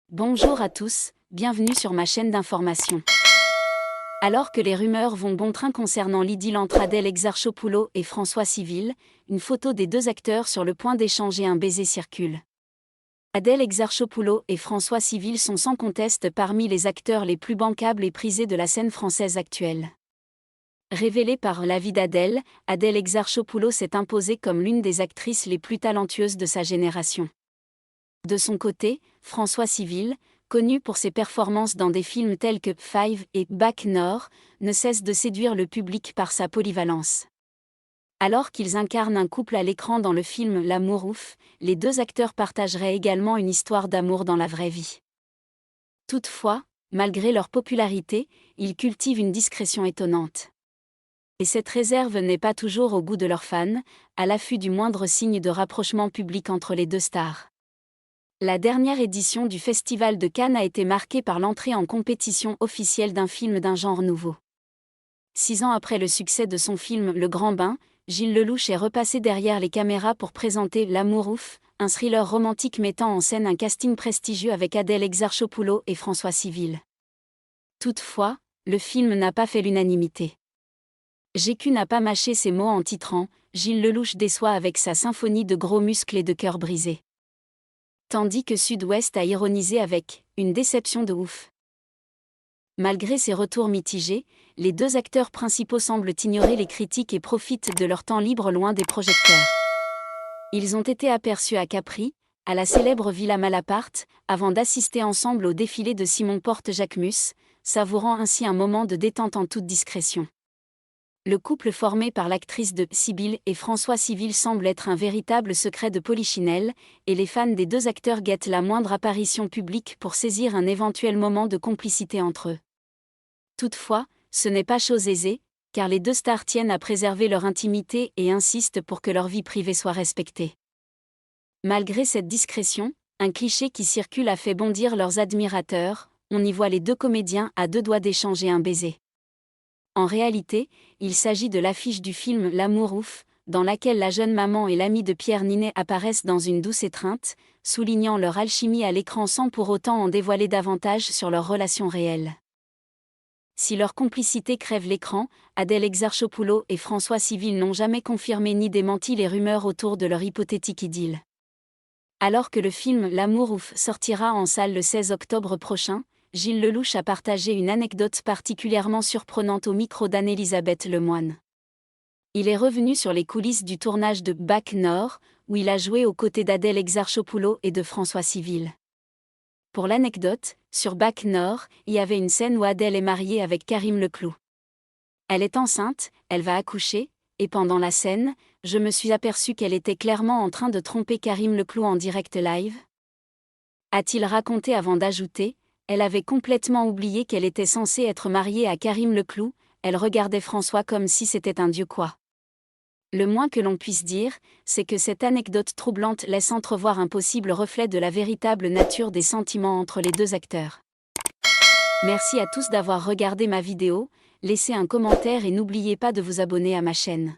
Bonjour à tous, bienvenue sur ma chaîne d'information. Alors que les rumeurs vont bon train concernant l'idylle entre Adèle Exarchopoulos et François Civil, une photo des deux acteurs sur le point d'échanger un baiser circule. Adèle Exarchopoulos et François Civil sont sans conteste parmi les acteurs les plus bancables et prisés de la scène française actuelle. Révélée par La vie d'Adèle, Adèle Exarchopoulos s'est imposée comme l'une des actrices les plus talentueuses de sa génération. De son côté, François Civil, connu pour ses performances dans des films tels que Five et Bac Nord, ne cesse de séduire le public par sa polyvalence. Alors qu'ils incarnent un couple à l'écran dans le film L'amour ouf, les deux acteurs partageraient également une histoire d'amour dans la vraie vie. Toutefois, malgré leur popularité, ils cultivent une discrétion étonnante. Et cette réserve n'est pas toujours au goût de leurs fans, à l'affût du moindre signe de rapprochement public entre les deux stars. La dernière édition du Festival de Cannes a été marquée par l'entrée en compétition officielle d'un film d'un genre nouveau. 6 ans après le succès de son film Le Grand Bain, Gilles Lellouche est repassé derrière les caméras pour présenter L'amour ouf, un thriller romantique mettant en scène un casting prestigieux avec Adèle Exarchopoulos et François Civil. Toutefois, le film n'a pas fait l'unanimité. GQ n'a pas mâché ses mots en titrant « Gilles Lellouche déçoit avec sa symphonie de gros muscles et de cœurs brisés ». Tandis que Sud-Ouest a ironisé avec « une déception de ouf ». Malgré ces retours mitigés, les deux acteurs principaux semblent ignorer les critiques et profitent de leur temps libre loin des projecteurs. Ils ont été aperçus à Capri, à la célèbre Villa Malaparte, avant d'assister ensemble au défilé de Simon Porte-Jacquemus, savourant ainsi un moment de détente en toute discrétion. Le couple formé par l'actrice de Sibylle et François Civil semble être un véritable secret de polichinelle, et les fans des deux acteurs guettent la moindre apparition publique pour saisir un éventuel moment de complicité entre eux. Toutefois, ce n'est pas chose aisée, car les deux stars tiennent à préserver leur intimité et insistent pour que leur vie privée soit respectée. Malgré cette discrétion, un cliché qui circule a fait bondir leurs admirateurs, on y voit les deux comédiens à deux doigts d'échanger un baiser. En réalité, il s'agit de l'affiche du film L'amour ouf, dans laquelle la jeune maman et l'amie de Pierre Ninet apparaissent dans une douce étreinte, soulignant leur alchimie à l'écran sans pour autant en dévoiler davantage sur leur relation réelle. Si leur complicité crève l'écran, Adèle Exarchopoulos et François Civil n'ont jamais confirmé ni démenti les rumeurs autour de leur hypothétique idylle. Alors que le film L'amour ouf sortira en salle le 16 octobre prochain, Gilles Lellouche a partagé une anecdote particulièrement surprenante au micro d'Anne-Elisabeth Lemoine. Il est revenu sur les coulisses du tournage de Bac Nord, où il a joué aux côtés d'Adèle Exarchopoulos et de François Civil. Pour l'anecdote, sur Bac Nord, il y avait une scène où Adèle est mariée avec Karim Leclou. Elle est enceinte, elle va accoucher, et pendant la scène, je me suis aperçue qu'elle était clairement en train de tromper Karim Leclou en direct live. A-t-il raconté avant d'ajouter, elle avait complètement oublié qu'elle était censée être mariée à Karim Leclou, elle regardait François comme si c'était un dieu quoi. Le moins que l'on puisse dire, c'est que cette anecdote troublante laisse entrevoir un possible reflet de la véritable nature des sentiments entre les deux acteurs. Merci à tous d'avoir regardé ma vidéo, laissez un commentaire et n'oubliez pas de vous abonner à ma chaîne.